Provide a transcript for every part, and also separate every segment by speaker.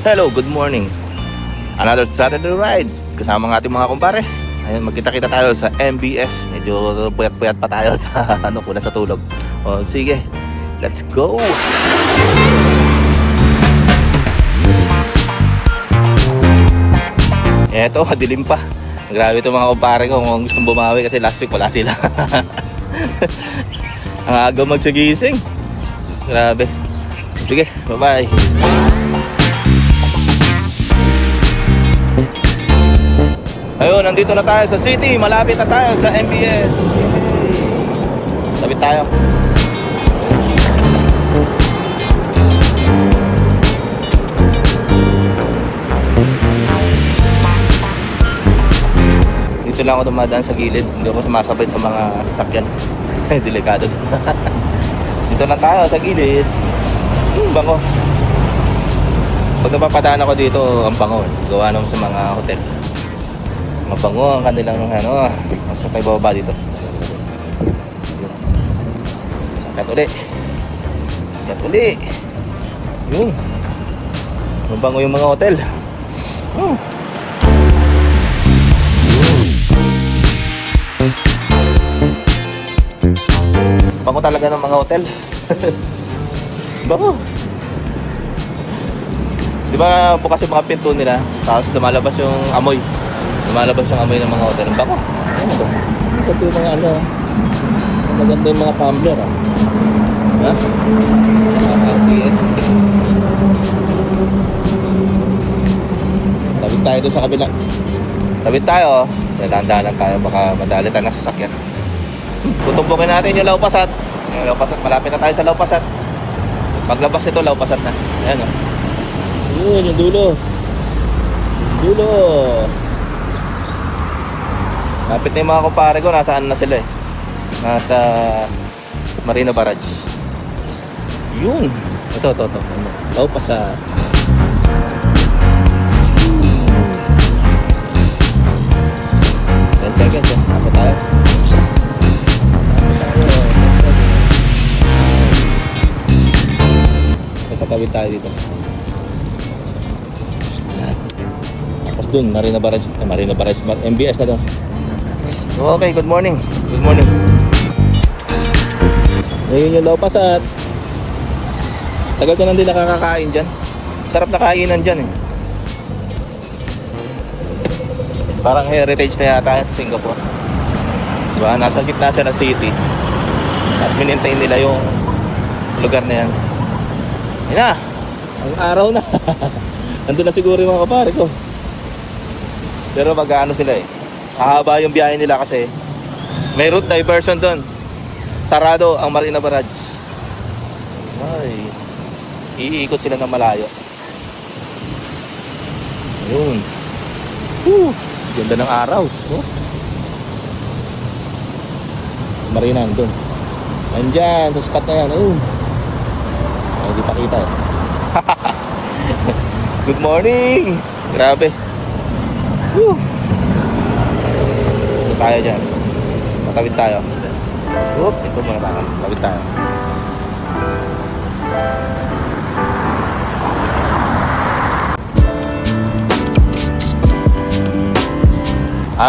Speaker 1: Hello, good morning. Another Saturday ride kasama ng ating mga kumpare. Ayun, magkita-kita tayo sa MBS. Medyo puyat-puyat pa tayo sa kulang sa tulog. O sige, let's go. Eto, madilim pa. Grabe itong mga kumpare ko kung gustong bumawi kasi last week wala sila. Ang aga magsagising. Grabe. Sige, bye-bye. Ayun, nandito na tayo sa city. Malapit na tayo sa MBS. Sabit tayo. Dito lang ako dumadaan sa gilid. Hindi ako sumasabay sa mga sasakyan. Delikado. Dito lang tayo sa gilid. Bango. Pag napapadaan ako dito, ang bango. Gawa naman sa mga hotel. Mabango ang kanilang Masa tayo bababa dito. Sakat uli. Yun. Mabango yung mga hotel. Bango talaga ng mga hotel. Bango. Diba bukas yung mga pinto nila, tapos lumalabas yung amoy. Lumalabas yung amoy ng mga hotel. Ang bango. Maganda yung mga maganda yung mga tumbler ha? Mga RTS. Tabit tayo doon sa kabila. Tabit tayo. Dahan-dahan lang tayo. Baka madali tayo ng sasakyan. Tutumbukin natin yung Lawpasat. Yung Lawpasat. Malapit na tayo sa Lawpasat. Paglabas nito, Lawpasat na. Ayan o. Yun, yung dulo. Dulo. Lapit na yung mga kumpare ko. Nasaan na sila eh. Nasa Marina Barrage. Yun. Ito. Lawpasat. 10 seconds eh. Lapit tayo. Sa tawid tayo dito. Tapos dun, Marina Barrage, MBS na to. Okay, good morning. Good morning. Ngayon yung Lawpasat. Tagal ko nang din nakakakain dyan. Sarap na kainan dyan eh. Parang heritage na yata sa Singapore. Diba? Nasa gitna siya ng city. Tapos minintay nila yung lugar na yan. Yan na. Ang araw na. Nandun na siguro yung mga kapare ko. Pero mag-ano sila eh. Hahaba yung biyahe nila kasi may route diversion doon. Sarado ang Marina Barrage. Ay. Iikot sila ng malayo. Ayun. Ganda ng araw. Marina doon. Andyan, sa spot na yan. Hindi pa kita eh. Good morning. Grabe. Ito tayo dyan. Matawid tayo. Ito muna tayo. Tawid tayo.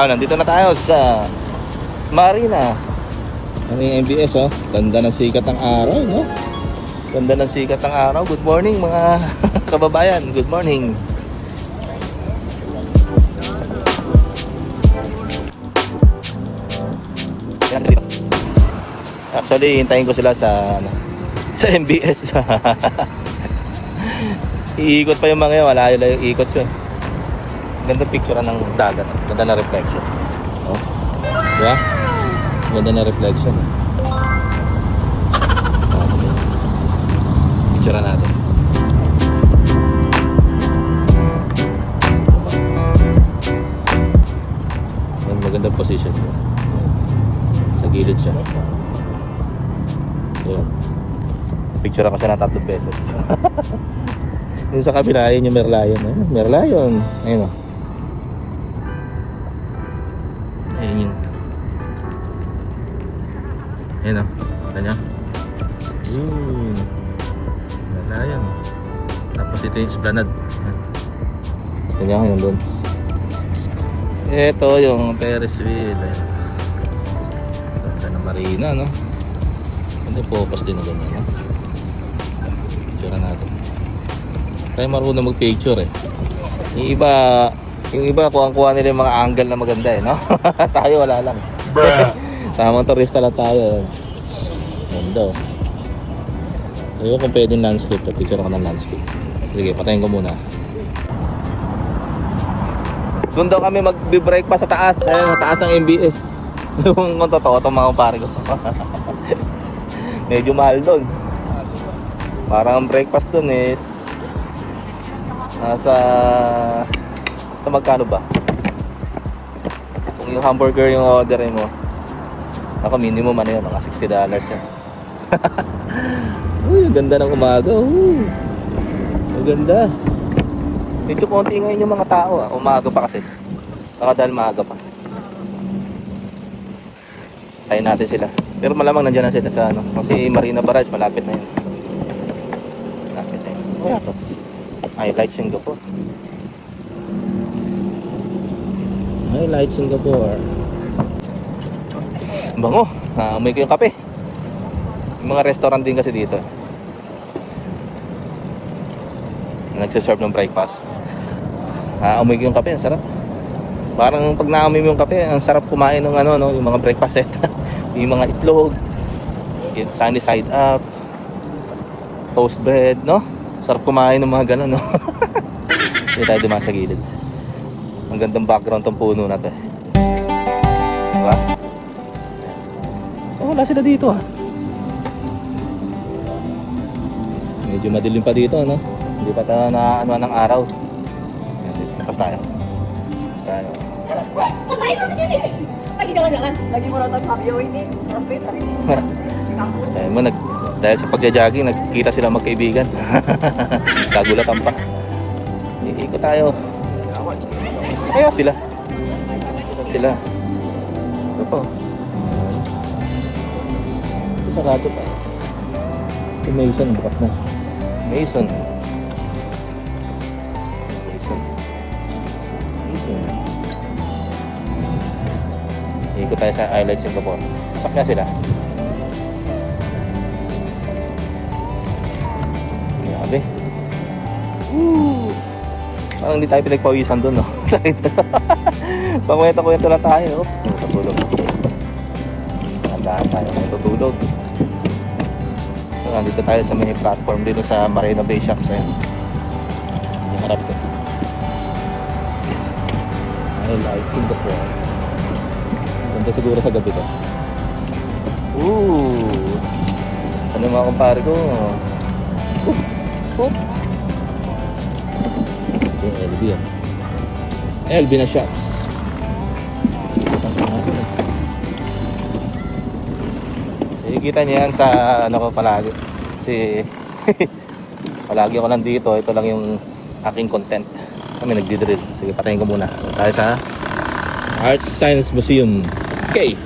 Speaker 1: Nandito na tayo sa Marina. Ano yung MBS Ganda ng sikat ng araw no? Ganda ng sikat ng araw. Good morning mga kababayan. Good morning. Actually, hintayin ko sila sa MBS. Iikot pa yung mga yun. Malayo lang yung ikot yun. Ganda picture ng dagat. Ganda na reflection. Diba? Ganda na reflection. Picture natin. Magandang position ko. Sa gilid siya. Ayun. Picture ako siya ng 3 beses. Yung sa kabila, yun yung Merlion. Merlion. Ayun o. Ayun yun. Ayun o. Kita nyo? Yun. Merlion. Tapos ito Ito yung Esplanade. Ganyan ko yun doon. Ito yung Ferris wheel. Ganda ng marina, no? Hindi focus din na ganyan, no? Picture natin. Tayo marunong mag-picture eh. Yung iba kuha nila yung mga angle na maganda eh, no? Tayo wala lang. Tamang turista lang tayo. Ganda. Ayun kung pwedeng landscape to. Picture ako ng landscape. Sige, patayin ko muna. Doon daw kami mag-break pa sa taas. Ayun, sa taas ng MBS. Kung totoo itong mga kumpare ko. Medyo mahal doon. Parang ang breakfast doon is sa magkano ba? Kung yung hamburger yung orderin mo, ako minimum ano yun, mga $60 yan. Uy, ang ganda ng umaga. Ang ganda. Medyo konti ngayon yung mga tao. Umaga pa kasi. Saka dahil maaga pa. Tayo natin sila. Pero malamang nandiyan na sila sa ano. Kasi Marina Barrage, malapit na yun. Malapit na yun. Kaya to. I like Singapore. I like Singapore. Bango. Amoy ko yung kape. Yung mga restaurant din kasi dito. Nagsiserve ng breakfast. Amoy ko yung kape. Ang sarap. Parang pag naamoy mo yung kape, ang sarap kumain ng ano, no, yung mga breakfast set. Yung mga itlog, sunny side up, toast bread, no? Sarap kumain ng mga gano'n, no? Hindi tayo dumaan sa gilid. Ang gandang background tong puno na to. Diba? So, wala sila dito, ha? Medyo madilim pa dito, no? Hindi pa tayo na ano ng araw. Tapos tayo.
Speaker 2: Lagi mo na tagpapyo, hindi. Profit,
Speaker 1: Dahil sa pagja-jogging, nagkita sila magkaibigan. Kagulatan pa. Iikot tayo. Kaya sila. Ito po. Sarado pa. Ito Mason, bukas na. Mason. Ikot tayo sa Island Singapore. Sak na sila. Grabe. Parang hindi tayo pinagpawisan doon, no? Sakit. Pamwento-kwento lang tayo, no? Tutulog. Tandaan tayo, tutulog. So, nandito tayo sa may platform dito sa Marina Bay Shops. Ayun. Yung harap ko. I like Singapore. Ganda siguro sa gabi to. Ano yung mga kumpare ko? Ito yung LB yan. LB na shops. Nakikita niyo yan sa ano ko palagi. Kasi palagi ako nandito. Ito lang yung aking content. Kami nagdidrill. Sige, patayin ko muna. Tayo sa Arts Science Museum. Okay.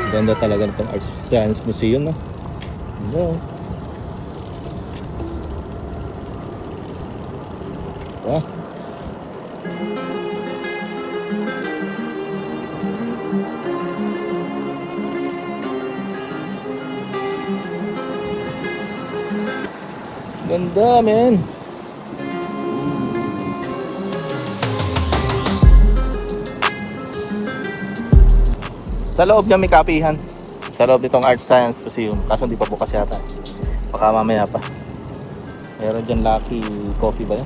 Speaker 1: Ganda talaga nitong Arts Science Museum, no? Hello. Wow. Ganda, man. Sa loob niya may kapihan. Sa loob nitong Art Science Museum. Kaso hindi pa bukas yata. Baka mamaya pa. Meron dyan Lucky Coffee ba yan?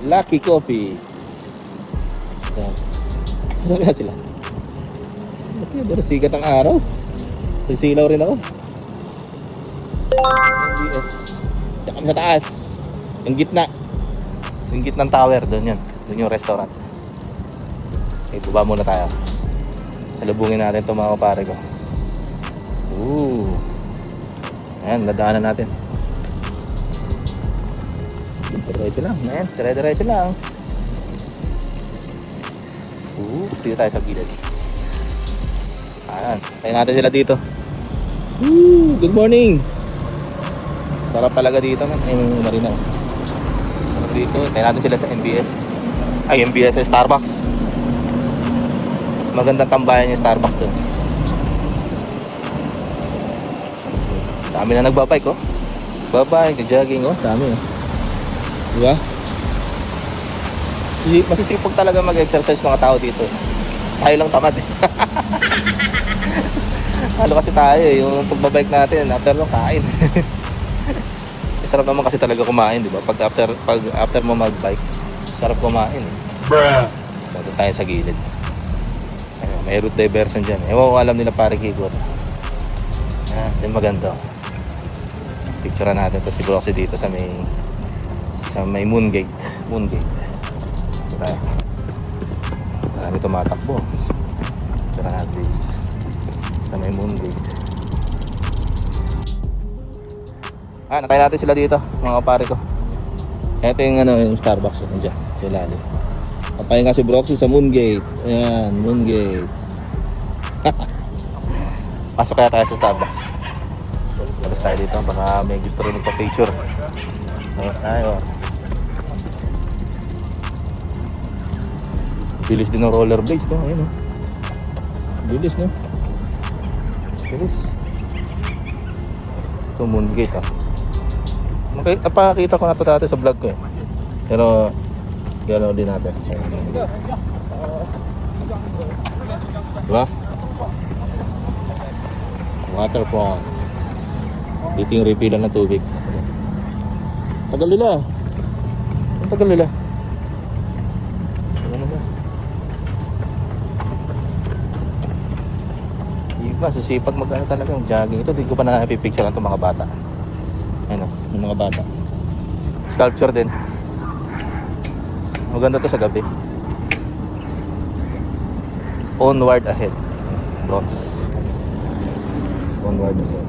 Speaker 1: Lucky Coffee. Yan. Saan na sila? Pero sigat ang araw. Sisilaw rin ako. Yes. Diyan kami sa taas. Yung gitna. Yung gitnang tower. Doon yun. Doon yung restaurant. Okay, baba muna tayo. Salubungin natin itong mga kapare ko. Ayan, nadaanan natin. Diretso lang. Ayan, diretso lang. Dito tayo sa gilid. Ayan, tayo natin sila dito. Good morning. Sarap talaga dito man. Yung marina. Sarap dito. Tayo natin sila sa MBS. Ay, MBS sa Starbucks. Magandang tambayan yung Starbucks doon. Dami na nagbabike, oh. Babike, jogging, oh. Dami, oh. Diba? Masisipag talaga mag-exercise mga tao dito. Tayo lang tamad, eh. Halo kasi tayo, eh. Yung pagbabike natin, after nung kain. Sarap naman kasi talaga kumain, di ba? Pag after mo magbike, sarap kumain, eh. Bago tayo sa gilid. Ayun, may route diversion dyan. Ewan ko alam nila pare Kikot. Yung maganda. Picture natin to si Broxy dito sa may Moon Gate. Moon Gate. Diba? Marami tumatakbo. Picture natin dito sa may Moon Gate. Nakaya natin sila dito, mga pare ko. Ito yung Starbucks nandiyan, sa ilalim. Napay nga si Broxy sa Moon Gate. Ayan, Moon Gate. Pasok kaya tayo sa Starbucks. Labas tayo dito, baka may gusto rin magpa-picture. Labas tayo. Bilis din ng rollerblades, no? Ayun, no? Bilis, no? Bilis. Ito, Moon Gate, ah. Napakita ko na ito dati sa vlog ko, eh. Pero gano'n din natin. Diba? Water pond. Dito yung refillan ng tubig. Tagal nila. Ang tagal nila. Ano ba? Iba, susipag mag-ano talaga yung jogging. Ito, di ko pa na-pipicture lang itong mga bata. Ano, yung mga bata. Sculpture din. Maganda to sa gabi. Onward ahead. Bronx. Onward ahead.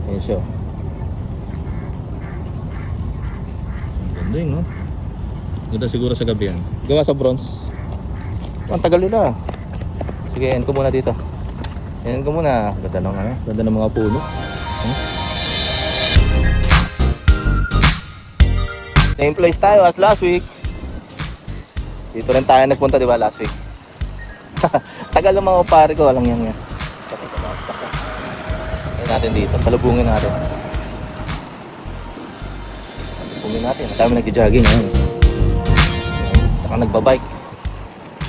Speaker 1: Ayan siya. Ang ganda yun, no? Ganda siguro sa gabi yan. Gawa sa bronze. Ang tagal nila. Sige, end ko muna dito. End ko muna. Ganda ng ano? Ganda ng mga puno. Same place tayo as last week. Dito rin tayo nagpunta, di ba, last week? Tagal ng mga pare ko, walang yan. Ayun natin dito, salubungin natin. Salubungin natin, marami nag-jogging. Saka nagbabike.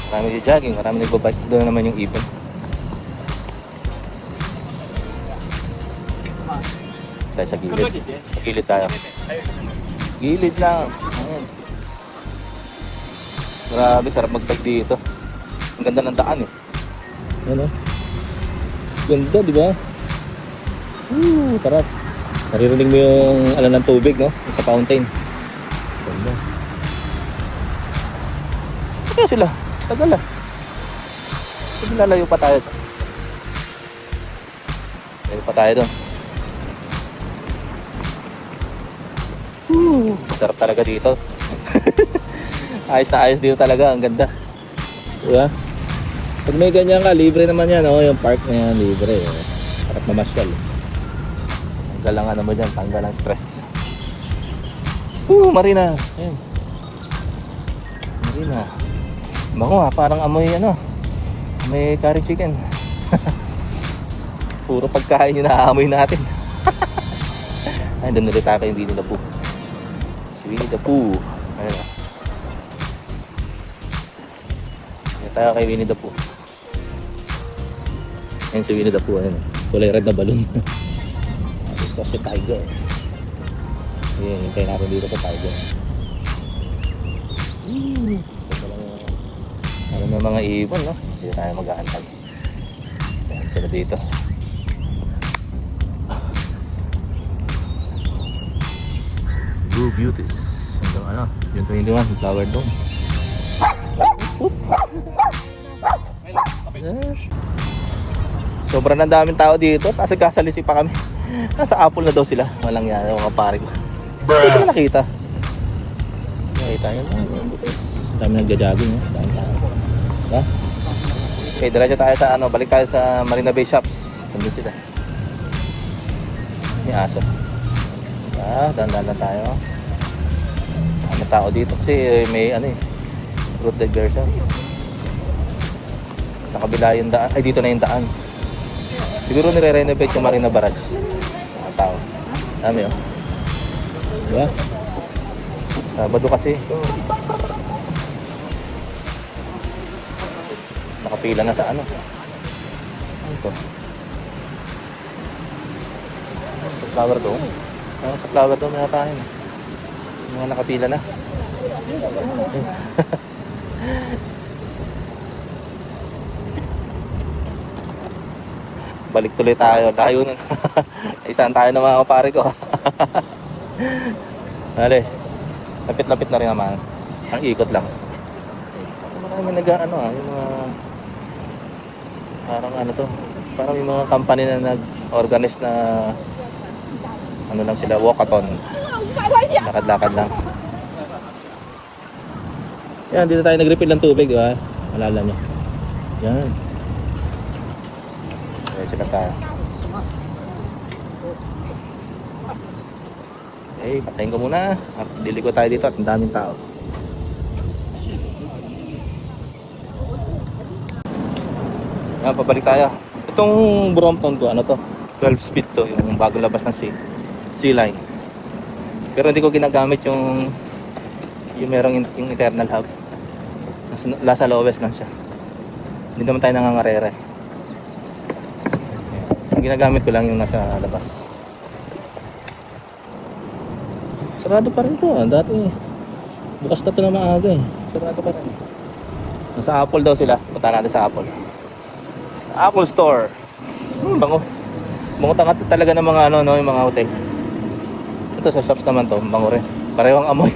Speaker 1: Marami nag-jogging, marami nagbabike. Doon naman yung ibon. Tayo sa gilid. Sa gilid tayo. Gilid lang. Ayan. Grabe, sarap mag-bike dito. Ang ganda ng daan, eh. Ano? Ganda, di ba? Sarap. Naririnig mo yung alam ng tubig, no? Sa fountain. Ganda. Kaya sila. Tagal, ah. Sige, lalayo pa tayo. Lalayo pa tayo doon. Sarap talaga dito. Ayos na ayos dito talaga, ang ganda. Diba? Pag may ganyan ka, libre naman yan, oh. Yung park na yan, libre. Oh. Sarap mamasyal. Tanggal lang ano mo dyan, tanggal ang stress. Marina. Ayan. Marina. Bango, ha, parang amoy ano. May curry chicken. Puro pagkain yung naaamoy natin. Ay, doon ulit tayo yung Winnie the Pooh. Si Winnie the Pooh. Ayan, ha. Tayo kay Winnie the Pooh. Ayan si Winnie the Pooh. Ayan. Kulay red na balloon. Gusto si Tiger. Ayan, hintay natin dito sa Tiger. Ano na mga ibon, no? Hindi tayo mag-aantag. Ayan sila dito. Blue Beauties. Hanggang ano? Yung 21, flower dome. Yes. Sobrang ang daming tao dito. Kasi kasalisi pa kami. Nasa Apple na daw sila. Walang yan. Yung mga pare ko. Hindi sila nakita. Nakita yun. Dami nagja-jogging. Dami tao. Diba? Okay, diretso tayo sa ano, balik tayo sa Marina Bay Shops. Nandun sila. May aso. Dandan lang tayo. Ano tao dito kasi may ano eh, road diversion. Sa kabila yung daan, ay dito na yung daan. Siguro nire-renovate yung Marina Barrage. Mga tao. Dami oh. Diba? Sabado kasi. Nakapila na sa ano. Ano ito? Sa flower dome. Sa flower dome na tayo. Yung mga nakapila na. Balik tuloy tayo. Tayo nun. Isaan tayo ng mga kapare ko. Dali. Lapit-lapit na rin naman. Isang ikot lang. Marami nag-ano yung mga parang ano to. Parang yung mga company na nag-organize na ano lang sila, walkathon. Lakad-lakad lang. Yan, dito tayo nag-refill ng tubig, di ba? Malala nyo. Yan. Diretso lang tayo. Okay, patayin ko muna. Liliko tayo dito at ang daming tao. Yan, pabalik tayo. Itong Brompton ko, ano to? 12 speed to, yung bago labas ng C-Line. Pero hindi ko ginagamit yung merong yung internal hub. Nasa lowest lang siya. Hindi naman tayo nangangarere. Ang ginagamit ko lang yung nasa labas. Sarado pa rin to ah. Dati bukas na ito na maaga eh. Sarado pa rin. Nasa Apple daw sila. Punta natin sa Apple. Apple Store. Bango. Bango talaga ng mga ano, no, yung mga hotel. Ito sa shops naman to, bango rin. Parehong amoy.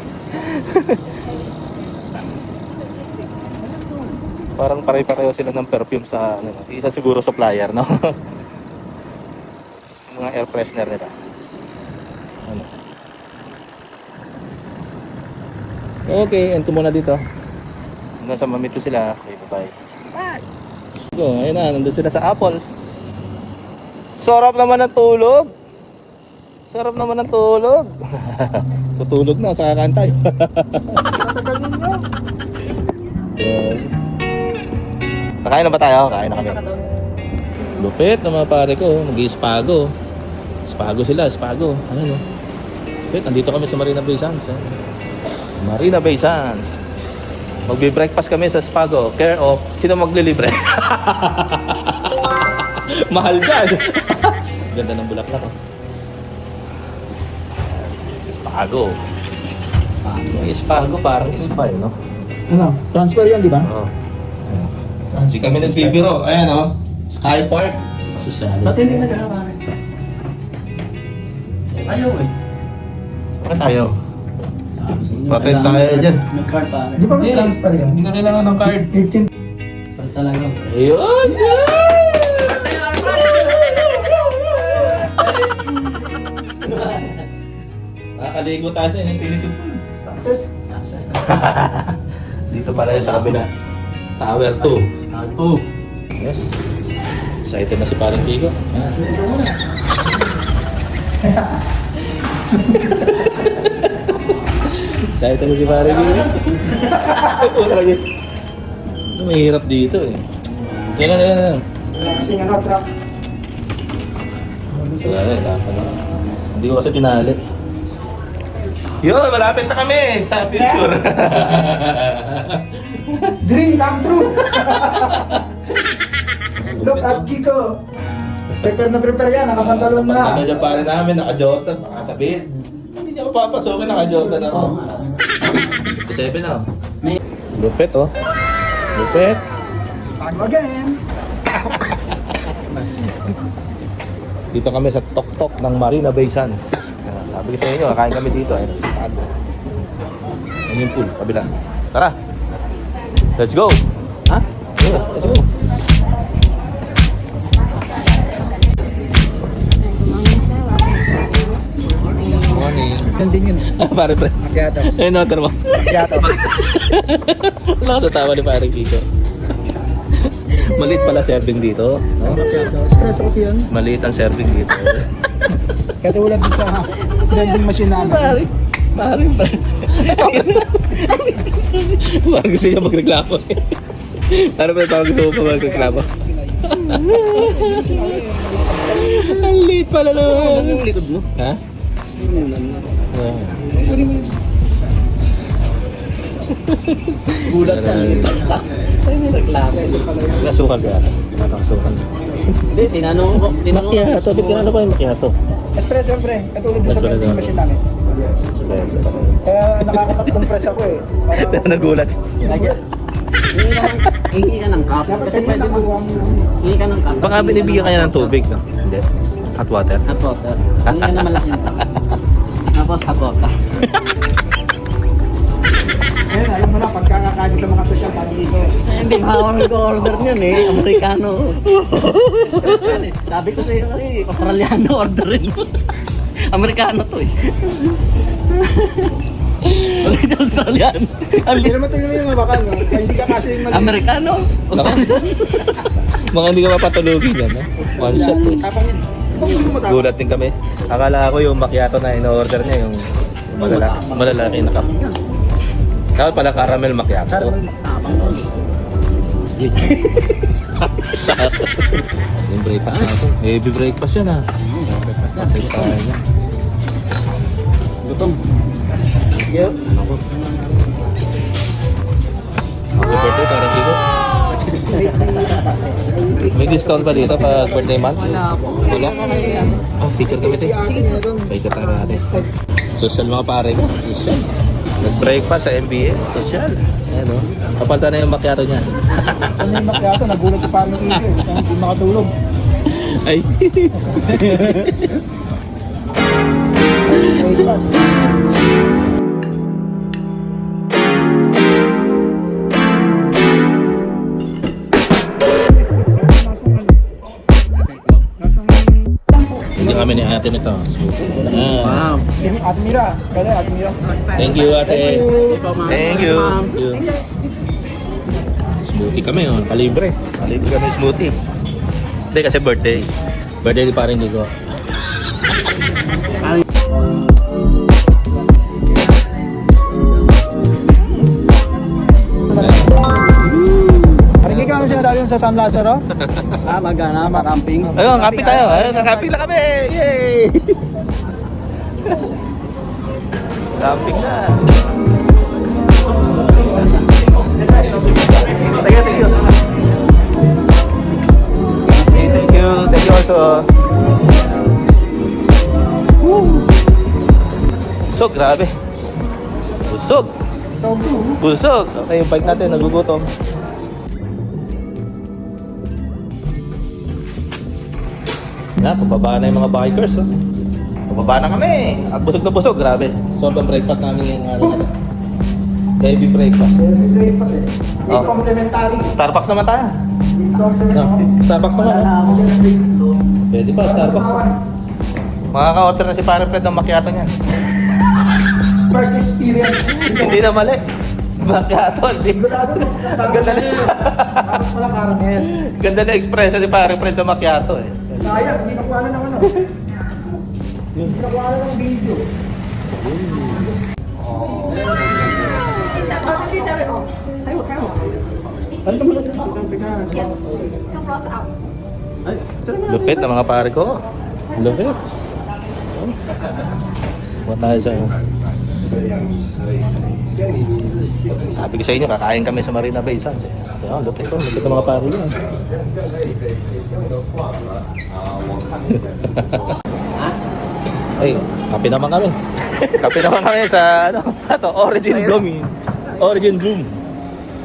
Speaker 1: Parang pare-pareho sila ng perfume sa ano, isa siguro supplier, no? Mga air freshener nila. Ano? Okay, ento muna dito. Hanggang sa mamito sila. Okay, bye-bye. Go, ayun na, nandun sila sa Apple. Sarap naman ng tulog. Sarap naman ng tulog. Tutulog na, sa kakantay. Nakain na ba tayo? Kain na kami. Lupit ng mga pare ko, mag-i-spago. Spago sila, spago. Ano no? Lupit, nandito kami sa Marina Bay Sands. Marina Bay Sands. Magbe-breakfast kami sa Spago. Care of, sino maglilibre? Mahal dyan. Ganda ng bulaklak oh. Spago. Yung Spago parang spa no?
Speaker 3: Ano? Transfer yan, di ba?
Speaker 1: Oo. Hindi kami nagbibiro. Ayan oh. Sky Park. Masusali.
Speaker 3: Ba't hindi nag-aaral? Ayaw eh.
Speaker 1: Bakit tayo? Patay tayo dyan.
Speaker 3: May card pa. Di ba may transfer yan?
Speaker 1: Hindi na kailangan ng card.
Speaker 3: 18. Para talaga.
Speaker 1: Ayun! Nakaligo tayo sa Infinity Pool.
Speaker 3: Success. Success.
Speaker 1: Dito pala yung sa kabila. Tower 2.
Speaker 3: Oh.
Speaker 1: Yes. Excited na si Parang Pico. Excited na si Parang Pico. Oh, talaga. Mahirap dito eh. Yan.
Speaker 3: Kasi nga truck.
Speaker 1: Salamat, dapat na. Hindi ko kasi tinali. Yun, malapit na kami sa picture.
Speaker 3: Dream come true. Look at Kiko. Prepare na prepare yan. Nakapantalon na.
Speaker 1: Ano dyan pare namin, naka-Jordan. Baka sabihin, hindi niya mapapasokin, naka-Jordan ako. 57 na. Lupit oh. Lupit.
Speaker 3: Spago again.
Speaker 1: Dito kami sa Tok-Tok ng Marina Bay Sands. Sabi ko sa inyo, kain kami dito. Ayun, sa tago. Ayun yung pool, kabila. Tara! Let's go!
Speaker 3: Ha?
Speaker 1: Yeah, let's go! Morning!
Speaker 3: Yan din yun.
Speaker 1: Pare, pre.
Speaker 3: Macchiato.
Speaker 1: Ayun, notar mo.
Speaker 3: Macchiato.
Speaker 1: Wala ka sa tawa ni Pare Kiko. Maliit pala serving dito. No?
Speaker 3: Espresso kasi yan.
Speaker 1: Maliit ang serving dito.
Speaker 3: Kaya tulad doon sa blending machine namin.
Speaker 1: Maaaring ba? Parang gusto niya magreklamo. Ano ba tawag gusto mo pa magreklamo? Ang liit pala naman. Ang likod mo? Ha?
Speaker 3: Gulat na.
Speaker 2: Reklamo.
Speaker 1: Nasukal ka. Nasukal.
Speaker 2: Hindi, tinanong ko.
Speaker 1: Macchiato. Ano ba yung macchiato?
Speaker 3: Espresso, pre. Kaya tulad doon sa
Speaker 1: Espresso.
Speaker 3: blending machine namin. Kaya nakakatatlong press ako eh. Para
Speaker 1: Nagulat.
Speaker 2: Hingi ka ng cup. Kasi pwede mo. Hingi ka ng cup.
Speaker 1: Baka binibigyan kanya ng tubig, no? Hindi. Hot water.
Speaker 2: Hot water. Hingi ka ng malaking cup. Tapos hot water.
Speaker 3: ayun, alam mo na, pagkakakain sa mga social party dito.
Speaker 2: Hindi ma-order niyan eh. Amerikano. Espresso yan eh. Sabi ko sa'yo eh. Australiano orderin mo. Amerikano to eh. Wala ito Australiano.
Speaker 3: Hindi naman tingnan yung bakal, no? Kaya hindi ka kasi yung mali.
Speaker 2: Amerikano. Australiano.
Speaker 1: Mga hindi ka mapatulogin yan, no? One shot, eh.
Speaker 3: Tapang yun. Bakit mo matapang?
Speaker 1: Gulat din kami. Akala ko yung macchiato na in-order niya, yung malalaki na cup. Dapat pala caramel macchiato. Yung breakfast na ito. Heavy breakfast yan, ha? Breakfast na. Take tayo niya.
Speaker 2: Gutom.
Speaker 1: Ako. Happy birthday, parang dito. May discount ba dito pag birthday month?
Speaker 2: Wala po.
Speaker 1: Wala? Oh, picture kami ito. Picture tayo natin. Social mga pare ko. Social. Nag-breakfast sa MBS. Social. Ayan o. Kapalta na yung macchiato niya.
Speaker 3: Ano yung macchiato? Nagulat sa parang ito eh. Kaya hindi makatulog.
Speaker 1: Ay.
Speaker 3: Breakfast.
Speaker 1: Hindi kami ni ate nito. Ayan.
Speaker 2: Wow.
Speaker 3: Ate Mira. Kaya Ate Mira.
Speaker 1: Thank you ate. Thank you.
Speaker 2: Ma'am.
Speaker 1: Smoothie kami oh. Kalibre. Kalibre kami smoothie. Hindi kasi birthday. Birthday di parang Digo.
Speaker 3: Parang ikaw ano sinasabi mo sa San Lazaro?
Speaker 2: Magana, maramping.
Speaker 1: Ayun, kapi tayo. Ayun, kapi na kami. Yay! Camping na. Thank you. Okay, thank you. Thank you also. Busog, grabe. Busog. Busog. Okay, yung bike natin, nagugutom. Na, pababa na yung mga bikers. Oh. Pababa na kami. At busog na busog, grabe. Solve ang breakfast namin yung araw na. Heavy breakfast.
Speaker 3: Breakfast eh. Hindi
Speaker 1: Oh.
Speaker 3: complimentary.
Speaker 1: Starbucks naman tayo.
Speaker 3: Hindi complimentary.
Speaker 1: No, Starbucks naman. Oh. Pwede pa, Starbucks. Makaka-order na si Pare Fred ng macchiato niyan.
Speaker 3: First experience.
Speaker 1: Hindi na mali. Macchiato, hindi. Ganda na.
Speaker 3: Tapos pala caramel.
Speaker 1: Ganda na expression ni Pare Fred sa macchiato eh.
Speaker 3: Kaya, hindi nakuha na ng ano. Hindi nakuha na ng video. Ano naman ito?
Speaker 1: Lupit ng mga pare ko. Lupit. Buwan tayo sa... Sabi ko sa inyo, kakain kami sa Marina Bay Sands. Ayun, lupit ko. Lupit ng mga pare yun. Ay, kape naman kami. Kape naman kami sa ano, ito, Origin Bloom. Origin Bloom.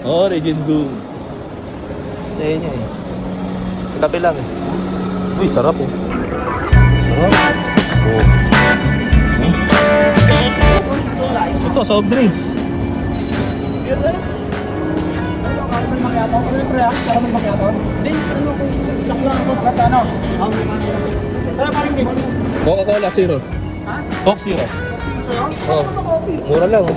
Speaker 1: Origin Bloom. Sa inyo eh. Kape lang eh. Uy, sarap oh. Sarap. Oh. Ito, soft drinks.
Speaker 3: Caramel macchiato. Ano yung pre? Caramel macchiato? Hindi, ano kung lakla ako. Bakit ano? Sa'yo parang cake.
Speaker 1: Coca-Cola Zero.
Speaker 3: Ha?
Speaker 1: Coke Zero.
Speaker 3: Sa'yo?
Speaker 1: Oh.
Speaker 3: Ano coffee?
Speaker 1: Mura lang oh.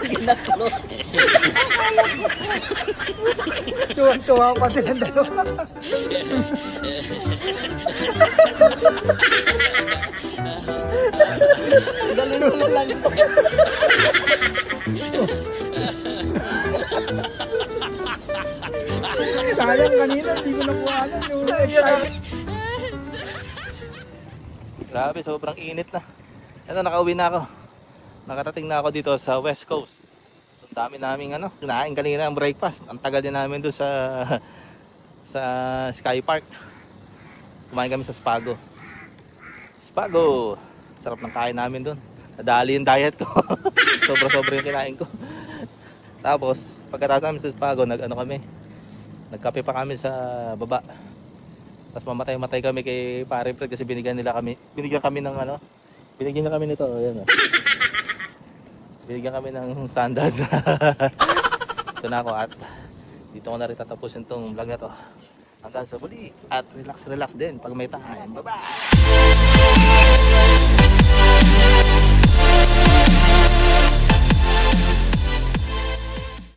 Speaker 2: Ginaklot.
Speaker 3: Tuwa pa silang dalawa.
Speaker 2: Galing mo lang ito.
Speaker 3: Sayang kanina, hindi ko nakuha yung excited.
Speaker 1: Grabe, sobrang init na. Ito, nakauwi na ako. Nakarating na ako dito sa West Coast. Ang dami naming kinain kanina ang breakfast. Ang tagal din namin doon sa Sky Park. Kumain kami sa Spago. Spago! Sarap ng kain namin doon. Nadali yung diet ko. Sobra-sobra yung kinain ko. Tapos, pagkatapos namin sa Spago, nagkape pa kami sa baba. Tapos mamatay-matay kami kay Pare Fred kasi binigyan kami ng binigyan niya kami nito, ayan oh. Binigyan kami ng sandals. Ito na ako at dito ko na rin tatapusin tong vlog na to. Hanggang sa muli at relax din pag may time. Bye-bye!